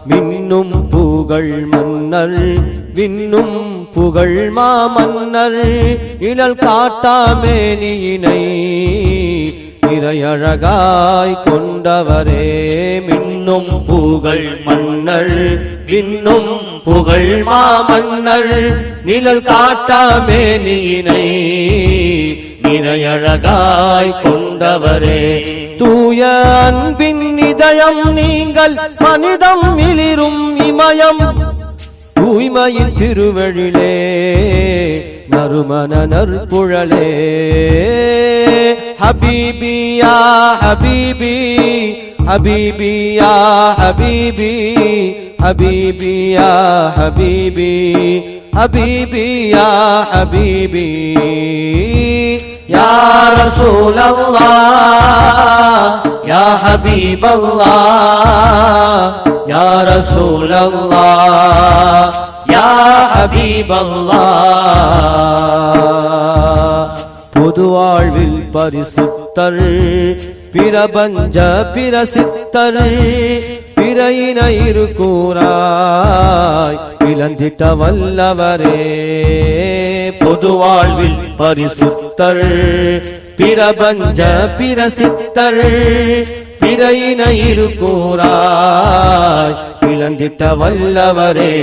மின்னும் புகழ் மன்னர் விண்ணும் புகழ் மாமன்னர் இழல் காட்டாமேனியினை நிறையழகாய் கொண்டவரே. மின்னும் புகழ் மன்னர் விண்ணும் புகழ் மாமன்னர் நிழல் காட்டாமேனியினை நிறையழகாய் கொண்டவரே. தூய அன்பின் இதயம் நீங்கள் மனிதம் இளிரும் இமயம் தூய்மையின் திருவழிலே நறுமண நற்புழலே. ஹபீபி யா ஹபீபி ஹபீபி யா ஹபீபி ஹபீபி யா ஹபீபி ஹபீபி யா ஹபீபி யா ரசூலல்லாஹ் யா ஹபீபல்லாஹ் யா ரசூலல்லாஹ் யா ஹபீபல்லாஹ். பொது வாழ்வில் பரிசுத்தர் பிரபஞ்ச பிரசித்தர் பிறையினயிரு கூறாய் இழந்திட்ட வல்லவரே. பொது வாழ்வில் பரிசுத்தர் பிரபஞ்ச பிரசித்தர் பிறையினயிரு கூறாய் இழந்திட்ட வல்லவரே.